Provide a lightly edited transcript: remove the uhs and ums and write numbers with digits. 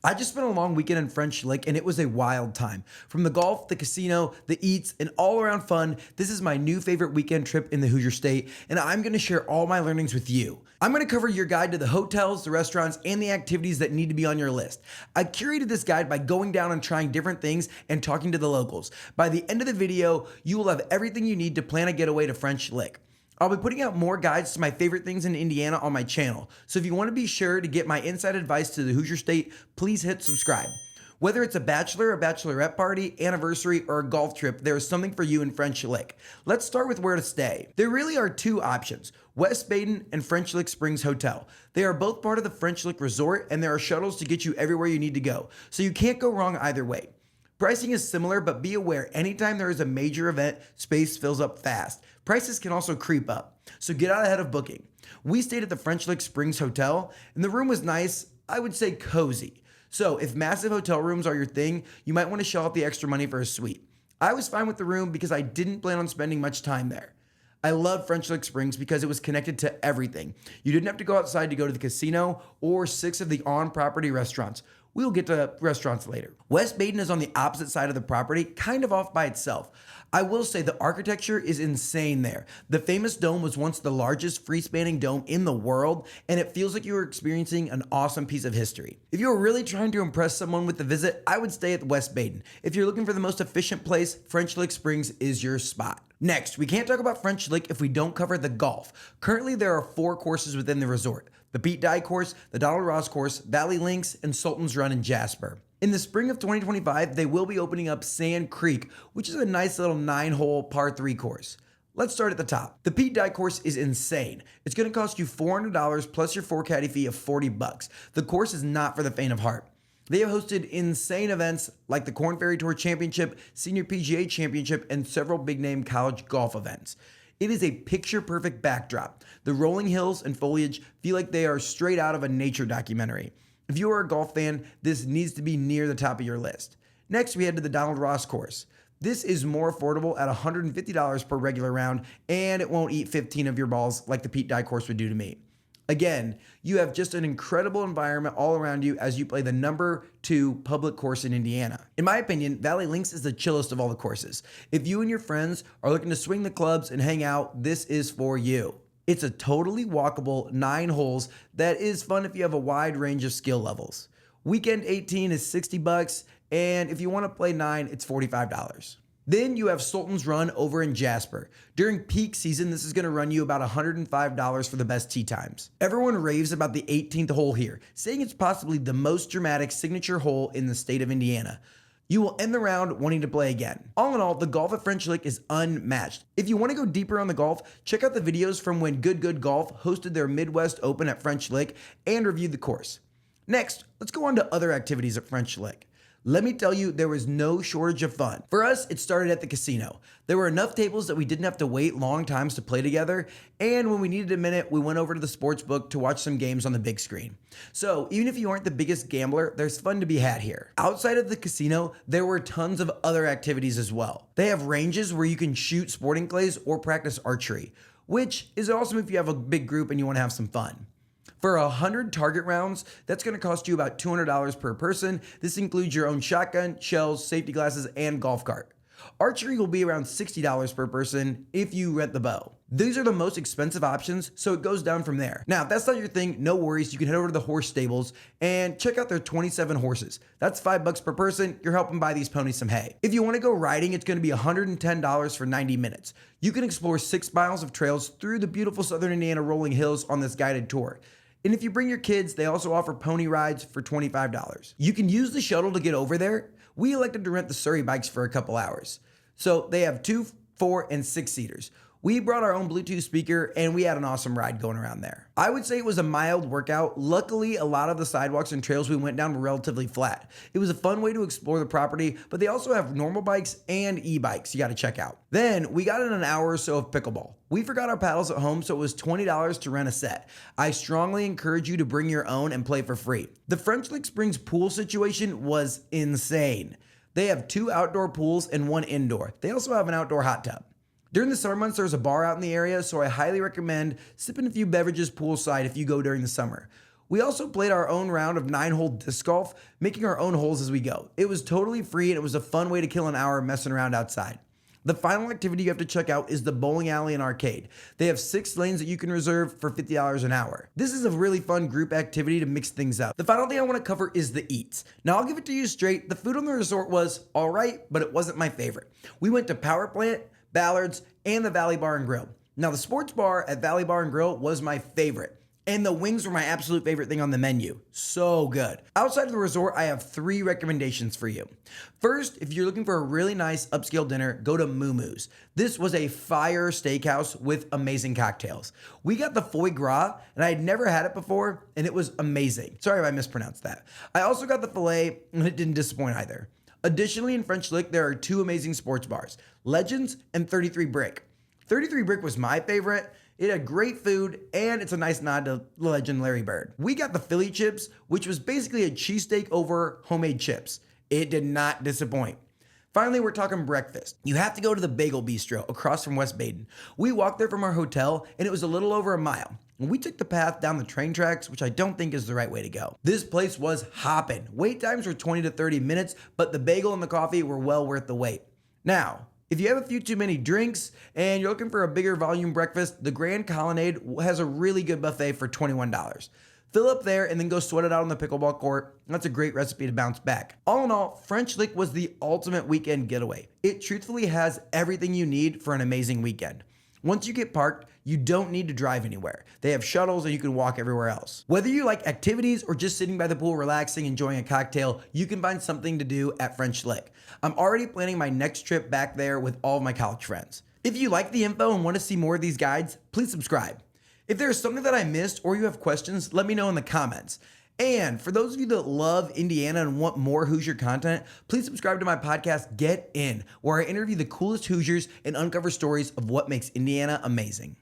I just spent a long weekend in French Lick and it was a wild time. From the golf, the casino, the eats, and all around fun, this is my new favorite weekend trip in the Hoosier State, and I'm gonna share all my learnings with you. I'm gonna cover your guide to the hotels, the restaurants, and the activities that need to be on your list. I curated this guide by going down and trying different things and talking to the locals. By the end of the video, you will have everything you need to plan a getaway to French Lick. I'll be putting out more guides to my favorite things in Indiana on my channel, so if you want to be sure to get my inside advice to the Hoosier State, please hit subscribe. Whether it's a bachelor or bachelorette party, anniversary, or a golf trip, there is something for you in French Lick. Let's start with where to stay. There really are two options, West Baden and French Lick Springs Hotel. They are both part of the French Lick Resort, and there are shuttles to get you everywhere you need to go, so you can't go wrong either way. Pricing is similar, but be aware, anytime there is a major event, space fills up fast. Prices can also creep up, so get out ahead of booking. We stayed at the French Lick Springs Hotel, and the room was nice, I would say cozy. So if massive hotel rooms are your thing, you might want to shell out the extra money for a suite. I was fine with the room because I didn't plan on spending much time there. I love French Lick Springs because it was connected to everything. You didn't have to go outside to go to the casino or 6 of the on-property restaurants. We'll get to restaurants later. West Baden is on the opposite side of the property, kind of off by itself. I will say the architecture is insane there. The famous dome was once the largest free-spanning dome in the world, and it feels like you are experiencing an awesome piece of history. If you're really trying to impress someone with the visit, I would stay at West Baden. If you're looking for the most efficient place, French Lick Springs is your spot. Next, we can't talk about French Lick if we don't cover the golf. Currently, there are 4 courses within the resort: the Pete Dye course, the Donald Ross course, Valley Links, and Sultan's Run in Jasper. In the spring of 2025, they will be opening up Sand Creek, which is a nice little 9-hole par 3 course. Let's start at the top. The Pete Dye course is insane. It's going to cost you $400 plus your 4 caddy fee of $40. The course is not for the faint of heart. They have hosted insane events like the Korn Ferry Tour Championship, Senior PGA Championship, and several big-name college golf events. It is a picture-perfect backdrop. The rolling hills and foliage feel like they are straight out of a nature documentary. If you are a golf fan, this needs to be near the top of your list. Next, we head to the Donald Ross course. This is more affordable at $150 per regular round, and it won't eat 15 of your balls like the Pete Dye course would do to me. Again, you have just an incredible environment all around you as you play the number 2 public course in Indiana. In my opinion, Valley Links is the chillest of all the courses. If you and your friends are looking to swing the clubs and hang out, this is for you. It's a totally walkable 9 holes that is fun if you have a wide range of skill levels. Weekend 18 is $60, and if you want to play 9, it's $45. Then you have Sultan's Run over in Jasper. During peak season, this is going to run you about $105 for the best tee times. Everyone raves about the 18th hole here, saying it's possibly the most dramatic signature hole in the state of Indiana. You will end the round wanting to play again. All in all, the golf at French Lick is unmatched. If you want to go deeper on the golf, check out the videos from when Good Golf hosted their Midwest Open at French Lick and reviewed the course. Next, let's go on to other activities at French Lick. Let me tell you, there was no shortage of fun. For us, it started at the casino. There were enough tables that we didn't have to wait long times to play together, and when we needed a minute, we went over to the sports book to watch some games on the big screen. So even if you aren't the biggest gambler, there's fun to be had here. Outside of the casino, there were tons of other activities as well. They have ranges where you can shoot sporting clays or practice archery, which is awesome if you have a big group and you want to have some fun. For 100 target rounds, that's going to cost you about $200 per person. This includes your own shotgun, shells, safety glasses, and golf cart. Archery will be around $60 per person if you rent the bow. These are the most expensive options, so it goes down from there. Now, if that's not your thing, no worries. You can head over to the horse stables and check out their 27 horses. That's $5 per person. You're helping buy these ponies some hay. If you want to go riding, it's going to be $110 for 90 minutes. You can explore 6 miles of trails through the beautiful southern Indiana rolling hills on this guided tour. And if you bring your kids, they also offer pony rides for $25. You can use the shuttle to get over there. We elected to rent the Surrey bikes for a couple hours. So they have 2, 4, and 6 seaters. We brought our own Bluetooth speaker and we had an awesome ride going around there. I would say it was a mild workout. Luckily, a lot of the sidewalks and trails we went down were relatively flat. It was a fun way to explore the property, but they also have normal bikes and e-bikes you got to check out. Then we got in an hour or so of pickleball. We forgot our paddles at home, so it was $20 to rent a set. I strongly encourage you to bring your own and play for free. The French Lick Springs pool situation was insane. They have 2 outdoor pools and 1 indoor. They also have an outdoor hot tub. During the summer months, there's a bar out in the area, so I highly recommend sipping a few beverages poolside if you go during the summer. We also played our own round of 9-hole disc golf, making our own holes as we go. It was totally free and it was a fun way to kill an hour messing around outside. The final activity you have to check out is the bowling alley and arcade. They have 6 lanes that you can reserve for $50 an hour. This is a really fun group activity to mix things up. The final thing I want to cover is the eats. Now I'll give it to you straight, the food on the resort was alright, but it wasn't my favorite. We went to Power Plant, Ballard's, and the Valley Bar and Grill. Now the sports bar at Valley Bar and Grill was my favorite. And the wings were my absolute favorite thing on the menu. So good. Outside of the resort, I have 3 recommendations for you. First, if you're looking for a really nice upscale dinner, go to Moo Moo's. This was a fire steakhouse with amazing cocktails. We got the foie gras, and I had never had it before, and it was amazing. Sorry if I mispronounced that. I also got the filet, and it didn't disappoint either. Additionally, in French Lick, there are 2 amazing sports bars, Legends and 33 Brick. 33 Brick was my favorite. It had great food, and it's a nice nod to legend Larry Bird. We got the Philly chips, which was basically a cheesesteak over homemade chips. It did not disappoint. Finally, we're talking breakfast. You have to go to the Bagel Bistro across from West Baden. We walked there from our hotel, and it was a little over a mile. And we took the path down the train tracks, which I don't think is the right way to go. This place was hopping. Wait times were 20 to 30 minutes, but the bagel and the coffee were well worth the wait. Now, if you have a few too many drinks and you're looking for a bigger volume breakfast, the Grand Colonnade has a really good buffet for $21. Fill up there and then go sweat it out on the pickleball court. That's a great recipe to bounce back. All in all, French Lick was the ultimate weekend getaway. It truthfully has everything you need for an amazing weekend. Once you get parked, you don't need to drive anywhere. They have shuttles and you can walk everywhere else. Whether you like activities or just sitting by the pool relaxing, enjoying a cocktail, you can find something to do at French Lick. I'm already planning my next trip back there with all of my college friends. If you like the info and want to see more of these guides, please subscribe. If there is something that I missed or you have questions, let me know in the comments. And for those of you that love Indiana and want more Hoosier content, please subscribe to my podcast, Get In, where I interview the coolest Hoosiers and uncover stories of what makes Indiana amazing.